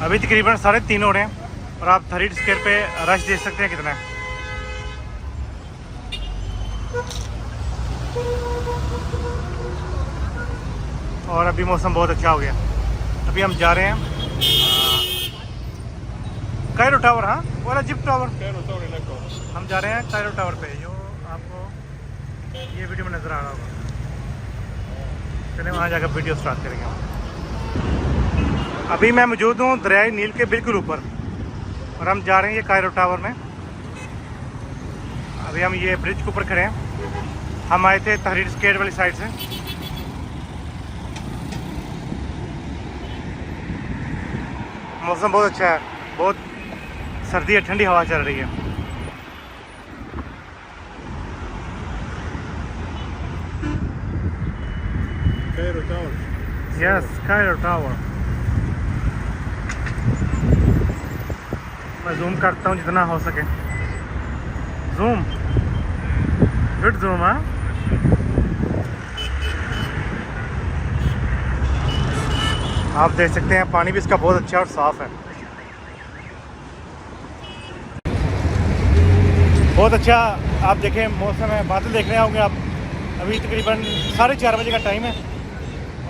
अभी तकरीबन 3:30 हो रहे हैं और आप थर्ड स्केयर पे रश देख सकते हैं कितना है। और अभी मौसम बहुत अच्छा हो गया। अभी हम जा रहे हैं कायरो टावर। हाँ वाला जिप टावर। हम जा रहे हैं कायरो टावर पे, जो आपको ये वीडियो में नज़र आ रहा होगा। चलिए वहाँ जाकर वीडियो स्टार्ट करेंगे। अभी मैं मौजूद हूँ दरियाई नील के बिल्कुल ऊपर और हम जा रहे हैं ये कायरो टावर में। अभी हम ये ब्रिज के ऊपर खड़े हैं। हम आए थे तहरीर स्केट वाली साइड से। मौसम बहुत अच्छा है, बहुत सर्दी है, ठंडी हवा चल रही है। Cairo Tower. Yes Cairo tower. मैं जूम करता हूँ जितना हो सके। Zoom, good zoom. हाँ आप देख सकते हैं पानी भी इसका बहुत अच्छा और साफ है। बहुत अच्छा आप देखें मौसम है। बादल देख रहे होंगे आप। अभी तकरीबन 4:30 बजे का टाइम है।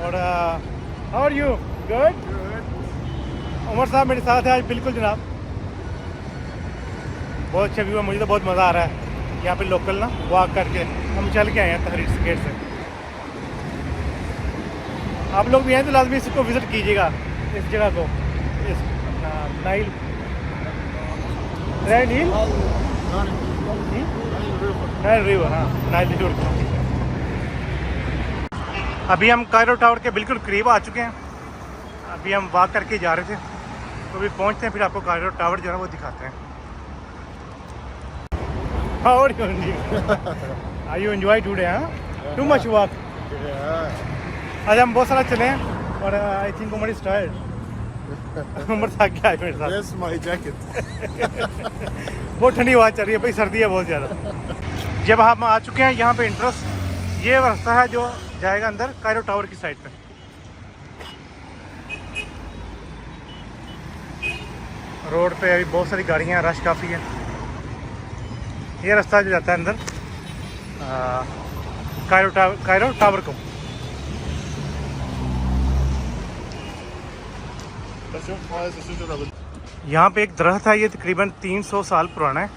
और how are you? Good. Umar साहब मेरे साथ है आज। बिल्कुल जनाब, बहुत अच्छा व्यू है। मुझे तो बहुत मज़ा आ रहा है यहाँ पे लोकल ना वॉक करके। हम चल के आए हैं तहरीर स्केट से। आप लोग भी हैं तो लाजमी इसको विज़िट कीजिएगा, इस जगह को, इस नाइल नील नाइल रिवर। हाँ नाइल रिवर। अभी हम कायरो टावर के बिल्कुल करीब आ चुके हैं। अभी हम वॉक करके जा रहे थे, तो अभी पहुंचते हैं फिर आपको कायरो टावर जो है वो दिखाते हैं। How are you? Are you enjoy today? हाँ too much walk. आज हम बहुत सारा चले हैं और I think Umar is tired. Umar थक गया है मेरे साथ। Yes, my jacket. बहुत ठंडी हवा चल रही है भाई, सर्दी है बहुत ज़्यादा। जब हम आ चुके हैं यहाँ पे इंट्रेंस, ये रास्ता है जो जाएगा अंदर कायरो टावर की साइड पे। रोड पे अभी बहुत सारी गाड़ियाँ, रश काफ़ी है। ये रास्ता जो जाता है अंदर कायरो टावर को। यहाँ पे एक दरख्त है, ये तकरीबन 300 साल पुराना है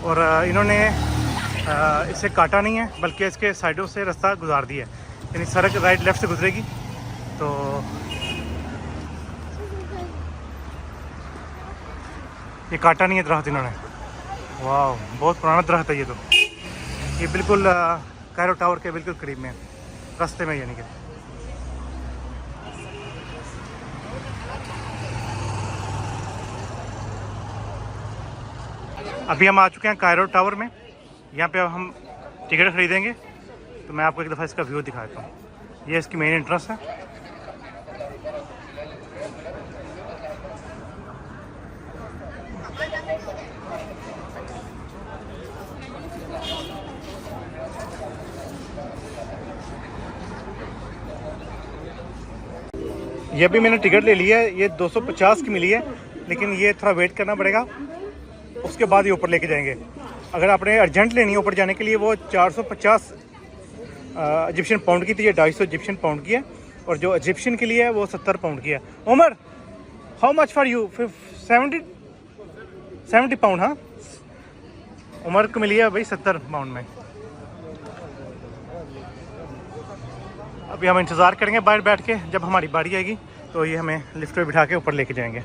और इन्होंने इसे काटा नहीं है, बल्कि इसके साइडों से रास्ता गुजार दिया है। यानी सड़क राइट लेफ़्ट से गुजरेगी तो ये काटा नहीं है दरख्त इन्होंने। वाह बहुत पुराना दरख्त है ये तो। ये बिल्कुल कायरो टावर के बिल्कुल करीब में, रास्ते में यानी कि। अभी हम आ चुके हैं कायरो टावर में। यहाँ पे अब हम टिकट खरीदेंगे, तो मैं आपको एक दफ़ा इसका व्यू दिखाता हूँ। ये इसकी मेन एंट्रेंस है। ये भी मैंने टिकट ले लिया है। ये 250 की मिली है, लेकिन ये थोड़ा वेट करना पड़ेगा, उसके बाद ही ऊपर लेके जाएंगे। अगर आपने अर्जेंट लेनी है ऊपर जाने के लिए, वो 450 इजिप्शियन पाउंड की थी। ये 250 इजिप्शियन पाउंड की है, और जो इजिप्शियन के लिए है वो 70 पाउंड की है। Umar how much for you? 70 pound. हाँ उमर को मिली है भाई 70 पाउंड में। अभी हम इंतज़ार करेंगे बाहर बैठ के, जब हमारी बारी आएगी तो ये हमें लिफ्ट पे बिठा के ऊपर लेके जाएंगे।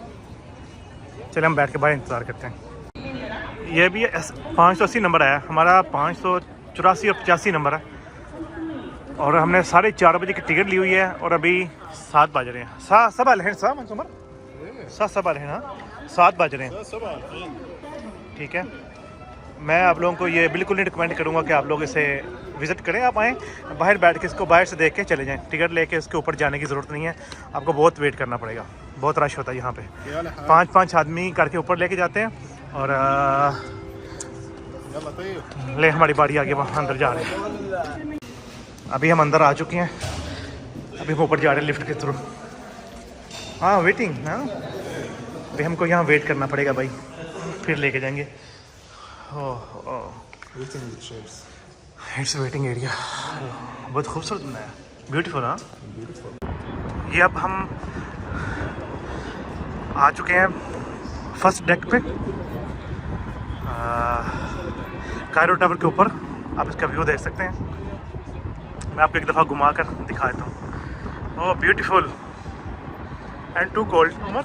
चलिए हम बैठ के बाहर इंतज़ार करते हैं। ये भी 580 नंबर आया, हमारा 584 और 85 नंबर है। और हमने 4:30 बजे की टिकट ली हुई है और अभी 7 बज रहे हैं। 7 बज रहे हैं। उमर 7 बज रहे हैं। हाँ 7 बज रहे हैं। ठीक है, मैं आप लोगों को ये बिल्कुल नहीं रिकमेंड करूँगा कि आप लोग इसे विज़िट करें। आप आएँ बाहर बैठ के इसको बाहर से देख के चले जाएं। टिकट लेके इसके ऊपर जाने की ज़रूरत नहीं है, आपको बहुत वेट करना पड़ेगा। बहुत रश होता है यहाँ पे। 5-5 आदमी करके ऊपर लेके जाते हैं और ले हमारी बारी आगे वहाँ अंदर जा रहे हैं। अभी हम अंदर आ चुके हैं, अभी हम ऊपर जा रहे हैं लिफ्ट के थ्रू। हाँ वेटिंग। हाँ अभी हमको यहाँ वेट करना पड़ेगा भाई, फिर लेके जाएंगे। ओह Waiting in the chairs. It's waiting area, बहुत खूबसूरत बनाया, ब्यूटीफुल। हाँ Beautiful. ये अब हम आ चुके हैं फर्स्ट डेक पे, कायरो टावर के ऊपर। आप इसका व्यू देख सकते हैं, मैं आपको एक दफ़ा घुमा कर दिखा देता हूँ। Oh beautiful and too cold Umar.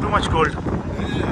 too much cold.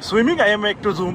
swimming I am make to zoom.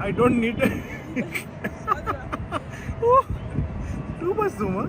I don't need. too much zoom.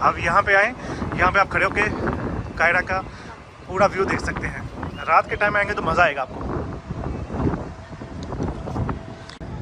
अब यहाँ पे आए, यहाँ पे आप खड़े होके कायरा का पूरा व्यू देख सकते हैं। रात के टाइम आएंगे तो मज़ा आएगा आपको।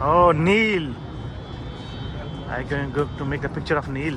Oh Neil. I'm going to make a picture of Neil.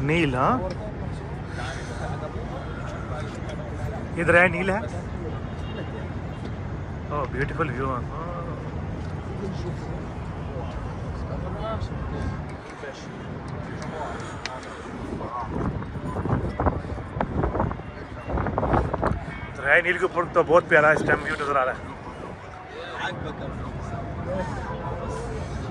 नील हाँ, इधर है नील है। Oh beautiful view. इधर है नील के ऊपर तो बहुत प्यारा इस टाइम व्यू नजर आ रहा है।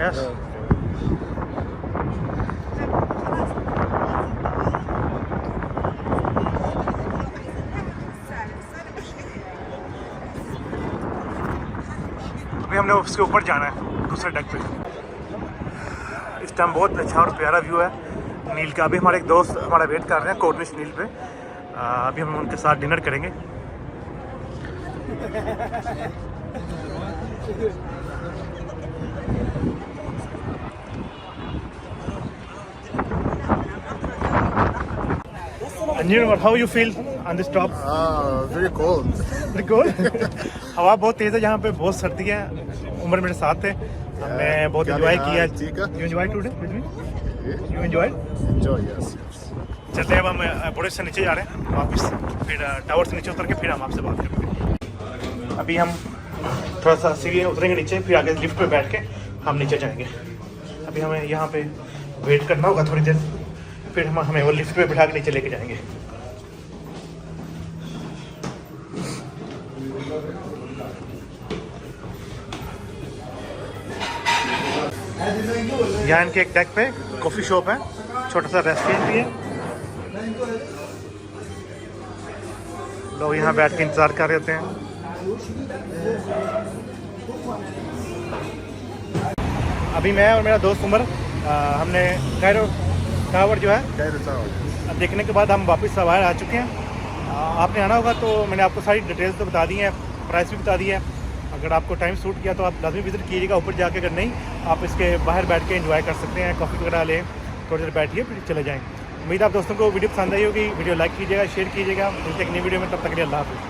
यस अभी हमने उसके ऊपर जाना है दूसरे डेक पे। इस टाइम बहुत अच्छा और प्यारा व्यू है नील का। अभी हमारे एक दोस्त हमारा वेट कर रहे हैं कॉर्निश नील पे। अभी हम उनके साथ डिनर करेंगे। Anil, how you feel on this top? Very cold. Pretty cold. हवा बहुत तेज़ है यहाँ पे, बहुत सर्दी है। उमर मेरे साथ थे, हमने बहुत एंजॉय किया। You enjoyed today with me? You enjoyed? Enjoy, yes, yes. चलते हैं, अब हम बुरुज से नीचे जा रहे हैं वापस, फिर टावर से नीचे उतर के फिर हम आपसे बात करेंगे। अभी हम थोड़ा सा सीढ़ी उतरेंगे नीचे, फिर आगे लिफ्ट पे बैठ के हम नीचे जाएंगे। अभी हमें यहाँ पे वेट करना होगा थोड़ी देर, फिर हम हमें वो लिफ्ट पे बिठा के नीचे लेके जाएंगे। यहाँ इनके एक डेक पे कॉफ़ी शॉप है, छोटा सा रेस्टोरेंट भी है। लोग यहाँ बैठ के इंतज़ार कर रहे होते हैं। अभी मैं और मेरा दोस्त उमर हमने कायरो टावर जो है Cairo Tower. देखने के बाद हम वापस बाहर आ चुके हैं। आपने आना होगा तो मैंने आपको सारी डिटेल्स तो बता दी हैं, प्राइस भी बता दी है। अगर आपको टाइम सूट किया तो आप लाजमी विज़िट कीजिएगा ऊपर जाके, अगर नहीं आप इसके बाहर बैठ के एंजॉय कर सकते हैं। कॉफ़ी वगैरह लें, थोड़ी देर बैठिए फिर चले जाएँ। उम्मीद आप दोस्तों को वीडियो पसंद आई होगी। वीडियो लाइक कीजिएगा, शेयर कीजिएगा। मिलते हैं एक नई वीडियो में, तब तक के लिए अल्लाह हाफ़िज़।